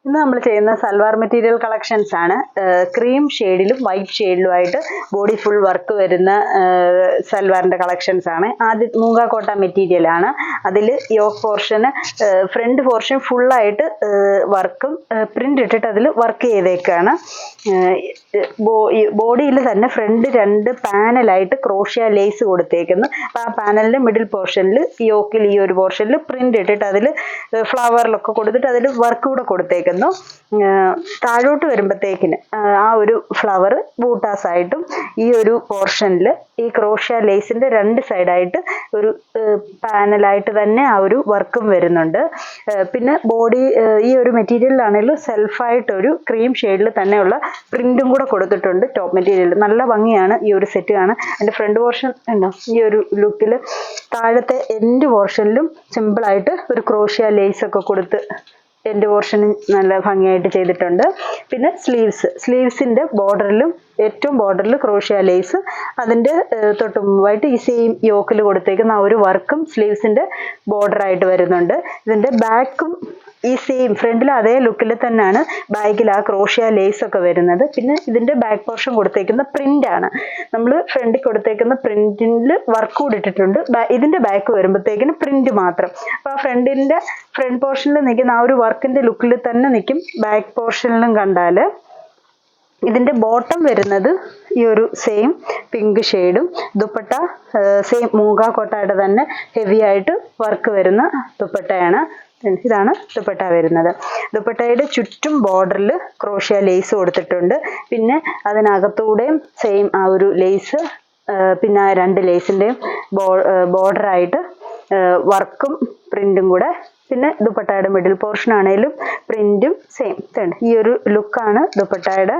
ഇന്ന് നമ്മൾ ചെയ്യുന്ന സൽവാർ മെറ്റീരിയൽ കളക്ഷൻസ് ആണ്. ക്രീം ഷെയ്ഡിലും വൈറ്റ് ഷെയ്ഡിലുമായിട്ട് ബോഡി ഫുൾ വർക്ക് വരുന്ന സൽവാറിന്റെ കളക്ഷൻസ് ആണ്. ആദ്യം മൂങ്ങ കോട്ട മെറ്റീരിയൽ ആണ്. അതിൽ യോക്ക് പോർഷന് ഫ്രണ്ട് പോർഷൻ ഫുള്ളായിട്ട് വർക്കും പ്രിന്റ് ഇട്ടിട്ട് അതിൽ വർക്ക് ചെയ്തേക്കാണ്. ബോഡിയിൽ തന്നെ ഫ്രണ്ട് 2 പാനലായിട്ട് ക്രോഷ്യ ലേസ് കൊടുത്തേക്കുന്നു. അപ്പോൾ ആ പാനലിന്റെ മിഡിൽ പോർഷനിൽ യോക്കിൽ ഈ ഒരു പോർഷനിൽ പ്രിന്റ് ഇട്ടിട്ട് അതിൽ ഫ്ലവറിലൊക്കെ കൊടുത്തിട്ട് അതിൽ വർക്ക് കൂടെ കൊടുത്തേക്കുന്നു. താഴോട്ട് വരുമ്പോഴത്തേക്കിന് ആ ഒരു ഫ്ലവർ ബൂട്ടാസ് ആയിട്ടും ഈ ഒരു പോർഷനിൽ ഈ ക്രോഷ്യ ലേസിന്റെ 2 സൈഡായിട്ട് ഒരു പാനലായിട്ട് തന്നെ ആ ഒരു വർക്കും വരുന്നുണ്ട്. പിന്നെ ബോഡി ഈ ഒരു മെറ്റീരിയലിലാണെങ്കിലും സെൽഫായിട്ടൊരു ക്രീം ഷെയ്ഡിൽ തന്നെയുള്ള പ്രിന്റും കൂടെ കൊടുത്തിട്ടുണ്ട്. ടോപ്പ് മെറ്റീരിയൽ നല്ല ഭംഗിയാണ്. ഈ ഒരു സെറ്റ് കാണാൻ. അതിന്റെ ഫ്രണ്ട് പോർഷൻ ഉണ്ടോ ഈ ഒരു ലുക്കിൽ താഴത്തെ എൻഡ് പോർഷനിലും സിമ്പിളായിട്ട് ഒരു ക്രോഷ്യ ലേസ് ഒക്കെ കൊടുത്ത് എൻഡ് പോർഷനും നല്ല ഭംഗിയായിട്ട് ചെയ്തിട്ടുണ്ട്. പിന്നെ സ്ലീവ്സിന്റെ ബോർഡറിലും ഏറ്റവും ബോർഡറിൽ ക്രോഷ്യ ലേസ്, അതിന്റെ തൊട്ട് മുമ്പായിട്ട് ഈ സെയിം യോക്കിൽ കൊടുത്തേക്കുന്ന ആ ഒരു വർക്കും സ്ലീവ്സിന്റെ ബോർഡറായിട്ട് വരുന്നുണ്ട്. ഇതിന്റെ ബാക്കും ഈ സെയിം ഫ്രണ്ടിൽ അതേ ലുക്കിൽ തന്നെയാണ് ബാക്കിൽ ആ ക്രോഷ്യ ലേസ് ഒക്കെ വരുന്നത്. പിന്നെ ഇതിന്റെ ബാക്ക് പോർഷൻ കൊടുത്തേക്കുന്ന പ്രിന്റ് ആണ്. നമ്മൾ ഫ്രണ്ടിൽ കൊടുത്തേക്കുന്ന പ്രിന്റിൽ വർക്ക് കൂടി ഇട്ടിട്ടുണ്ട്. ഇതിന്റെ ബാക്ക് വരുമ്പോഴത്തേക്കിന് പ്രിന്റ് മാത്രം. അപ്പൊ ആ ഫ്രണ്ട് പോർഷനിൽ നിൽക്കുന്ന ആ ഒരു വർക്കിന്റെ ലുക്കിൽ തന്നെ നിൽക്കും. ബാക്ക് പോർഷനിലും കണ്ടാല് ഇതിന്റെ ബോട്ടം വരുന്നത് ഈ ഒരു സെയിം പിങ്ക് ഷെയ്ഡും ദുപ്പട്ട സെയിം മൂങ്ങ കോട്ടയുടെ തന്നെ ഹെവി ആയിട്ട് വർക്ക് വരുന്ന ദുപ്പട്ടയാണ്. ഇതാണ് ദുപ്പട്ട വരുന്നത്. ദുപ്പട്ടയുടെ ചുറ്റും ബോർഡറിൽ ക്രോഷ്യ ലേസ് കൊടുത്തിട്ടുണ്ട്. പിന്നെ അതിനകത്തൂടെയും സെയിം ആ ഒരു ലേസ്, പിന്നെ ആ 2 ലേസിന്റെയും ബോർഡറായിട്ട് വർക്കും പ്രിന്റും കൂടെ. പിന്നെ ദുപ്പട്ടയുടെ മിഡിൽ പോർഷൻ ആണെങ്കിലും പ്രിന്റും സെയിം. ഈ ഒരു ലുക്കാണ് ദുപ്പട്ടയുടെ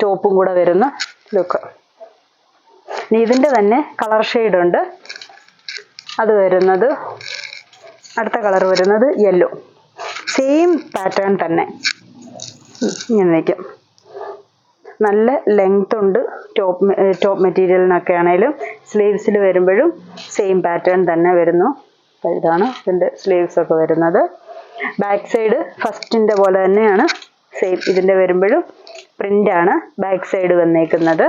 ടോപ്പും കൂടെ വരുന്ന ലുക്ക്. ഇനി ഇതിന്റെ തന്നെ കളർ ഷെയ്ഡ് ഉണ്ട്. അത് വരുന്നത് അടുത്ത കളർ വരുന്നത് യെല്ലോ. സെയിം പാറ്റേൺ തന്നെ ഇങ്ങനെ നിൽക്കും. നല്ല ലെങ്ത് ഉണ്ട് ടോപ്പ് മെറ്റീരിയലിനൊക്കെ ആണെങ്കിലും. സ്ലീവ്സിൽ വരുമ്പോഴും സെയിം പാറ്റേൺ തന്നെ വരുന്നു. ഇതാണ് ഇതിന്റെ സ്ലീവ്സ് ഒക്കെ വരുന്നത്. ബാക്ക് സൈഡ് ഫസ്റ്റിന്റെ പോലെ തന്നെയാണ് സെയിം. ഇതിന്റെ വരുമ്പോഴും പ്രിന്റ് ആണ് ബാക്ക് സൈഡ് വന്നേക്കുന്നത്.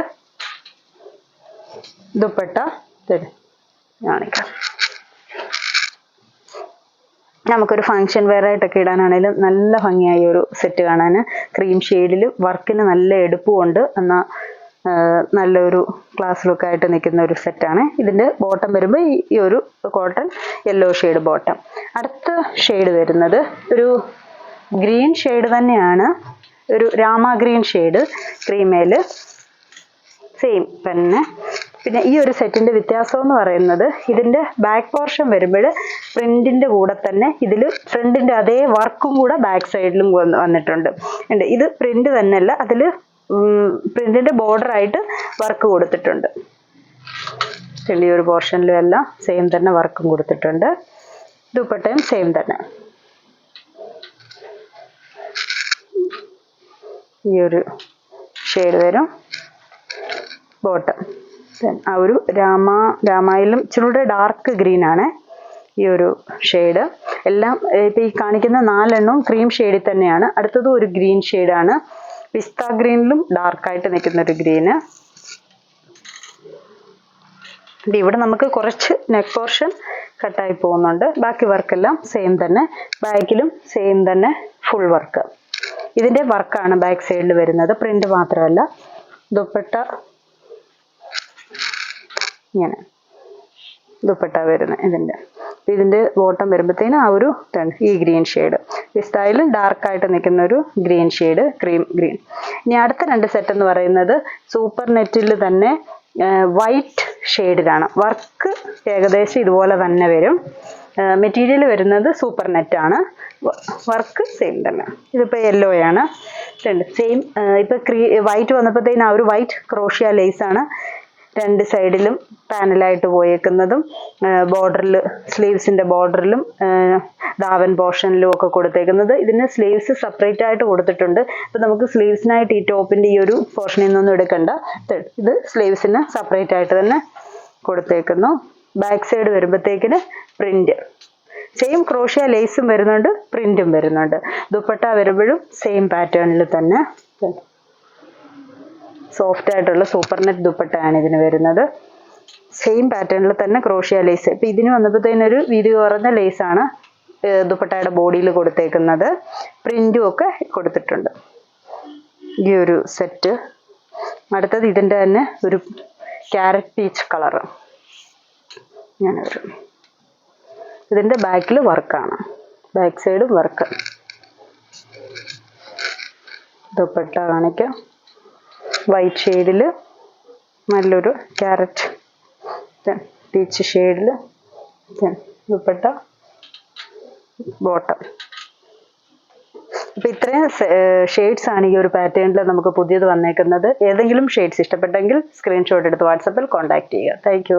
ദുപ്പട്ട കാണിക്കാം. നമുക്കൊരു ഫംഗ്ഷൻ വെയർ ആയിട്ടൊക്കെ ഇടാനാണെങ്കിലും നല്ല ഭംഗിയായി ഒരു സെറ്റ് കാണാൻ. ക്രീം ഷെയ്ഡിൽ വർക്കിന് നല്ല എടുപ്പുമുണ്ട്. എന്നാൽ നല്ലൊരു ക്ലാസ് ലുക്കായിട്ട് നിൽക്കുന്ന ഒരു സെറ്റാണ്. ഇതിൻ്റെ ബോട്ടം വരുമ്പോൾ ഈ ഒരു കോട്ടൺ യെല്ലോ ഷെയ്ഡ് ബോട്ടം. അടുത്ത ഷെയ്ഡ് വരുന്നത് ഒരു ഗ്രീൻ ഷെയ്ഡ് തന്നെയാണ്. ഒരു രാമ ഗ്രീൻ ഷെയ്ഡ് ക്രീമേൽ സെയിം തന്നെ. പിന്നെ ഈ ഒരു സെറ്റിന്റെ വ്യത്യാസം എന്ന് പറയുന്നത് ഇതിന്റെ ബാക്ക് പോർഷൻ വരുമ്പോൾ പ്രിന്റിന്റെ കൂടെ തന്നെ ഇതിൽ ഫ്രണ്ടിന്റെ അതേ വർക്കും കൂടെ ബാക്ക് സൈഡിലും വന്നിട്ടുണ്ട്. ഇത് പ്രിന്റ് തന്നെയല്ല, അതിൽ പ്രിന്റിന്റെ ബോർഡർ ആയിട്ട് വർക്ക് കൊടുത്തിട്ടുണ്ട്. ഈ ഒരു പോർഷനിലും എല്ലാം സെയിം തന്നെ വർക്കും കൊടുത്തിട്ടുണ്ട്. ദുപ്പട്ടയും സെയിം തന്നെ. ഈ ഒരു ഷെയ്ഡ് വരും ബോട്ടം. ആ ഒരു രാമായിലും ഇച്ചിരൂടെ ഡാർക്ക് ഗ്രീൻ ആണ് ഈ ഒരു ഷെയ്ഡ്. എല്ലാം ഇപ്പം ഈ കാണിക്കുന്ന 4 എണ്ണവും ക്രീം ഷെയ്ഡിൽ തന്നെയാണ്. അടുത്തതും ഒരു ഗ്രീൻ ഷെയ്ഡാണ്. പിസ്ത ഗ്രീനിലും ഡാർക്കായിട്ട് നിൽക്കുന്ന ഒരു ഗ്രീന്. ഇവിടെ നമുക്ക് കുറച്ച് നെക്ക് പോർഷൻ കട്ടായി പോകുന്നുണ്ട്. ബാക്കി വർക്കെല്ലാം സെയിം തന്നെ. ബാക്കിലും സെയിം തന്നെ ഫുൾ വർക്ക്. ഇതിൻ്റെ വർക്കാണ് ബാക്ക് സൈഡിൽ വരുന്നത്, പ്രിന്റ് മാത്രമല്ല. ദുപ്പട്ട ഇങ്ങനെ ദുപ്പട്ട വരുന്നത്. ഇതിൻ്റെ ബോട്ടം വരുമ്പോഴത്തേനും ആ ഒരു ഈ ഗ്രീൻ ഷെയ്ഡ് പിസ്തായിലും ഡാർക്കായിട്ട് നിൽക്കുന്ന ഒരു ഗ്രീൻ ഷെയ്ഡ്, ക്രീം ഗ്രീൻ. ഇനി അടുത്ത 2 സെറ്റ് എന്ന് പറയുന്നത് സൂപ്പർ നെറ്റിൽ തന്നെ വൈറ്റ് ഷെയ്ഡിലാണ്. വർക്ക് ഏകദേശം ഇതുപോലെ തന്നെ വരും. മെറ്റീരിയൽ വരുന്നത് സൂപ്പർ നെറ്റാണ്. വർക്ക് സെയിം തന്നെ. ഇതിപ്പോൾ യെല്ലോ ആണ്. സെയിം ഇപ്പോൾ വൈറ്റ് വന്നപ്പോഴത്തേനും ആ ഒരു വൈറ്റ് ക്രോഷ്യ ലേസാണ് 2 സൈഡിലും പാനലായിട്ട് പോയേക്കുന്നതും. ബോർഡറിൽ സ്ലീവ്സിന്റെ ബോർഡറിലും ദാവൻ പോർഷനിലും ഒക്കെ കൊടുത്തേക്കുന്നത്. ഇതിന് സ്ലീവ്സ് സെപ്പറേറ്റ് ആയിട്ട് കൊടുത്തിട്ടുണ്ട്. അപ്പം നമുക്ക് സ്ലീവ്സിനായിട്ട് ഈ ടോപ്പിന്റെ ഈ ഒരു പോർഷനിൽ നിന്നൊന്നും എടുക്കണ്ട. ഇത് സ്ലീവ്സിന് സെപ്പറേറ്റ് ആയിട്ട് തന്നെ കൊടുത്തേക്കുന്നു. ബാക്ക് സൈഡ് വരുമ്പോഴത്തേക്കിന് പ്രിന്റ് സെയിം ക്രോഷ്യ ലേസും വരുന്നുണ്ട്, പ്രിന്റും വരുന്നുണ്ട്. ദുപ്പട്ട വരുമ്പോഴും സെയിം പാറ്റേണിൽ തന്നെ സോഫ്റ്റ് ആയിട്ടുള്ള സൂപ്പർ നെറ്റ് ദുപ്പട്ടയാണ് ഇതിന് വരുന്നത്. സെയിം പാറ്റേണിൽ തന്നെ ക്രോഷ്യ ലേസ്. ഇപ്പം ഇതിന് വന്നപ്പോഴത്തേനൊരു വീതി കുറഞ്ഞ ലേസാണ് ദുപ്പട്ടയുടെ ബോഡിയിൽ കൊടുത്തേക്കുന്നത്. പ്രിന്റും ഒക്കെ കൊടുത്തിട്ടുണ്ട്. ഈ ഒരു സെറ്റ്. അടുത്തത് ഇതിൻ്റെ തന്നെ ഒരു ക്യാരറ്റ് പീച്ച് കളറ്. ഇങ്ങനെ വരും. ഇതിൻ്റെ ബാക്കിൽ വർക്കാണ്, ബാക്ക് സൈഡും വർക്ക്. ദുപ്പട്ട കാണിക്കാം. വൈറ്റ് ഷെയ്ഡിൽ നല്ലൊരു ക്യാരറ്റ് പീച്ച് ഷെയ്ഡിൽ ദുപ്പട്ട, ബോട്ടം. അപ്പോൾ ഇത്രയും ഷെയ്ഡ്സ് ആണ് ഈ ഒരു പാറ്റേണിൽ നമുക്ക് പുതിയത് വന്നേക്കുന്നത്. ഏതെങ്കിലും ഷെയ്ഡ്സ് ഇഷ്ടപ്പെട്ടെങ്കിൽ സ്ക്രീൻഷോട്ട് എടുത്ത് വാട്സപ്പിൽ കോൺടാക്ട് ചെയ്യുക. Thank you.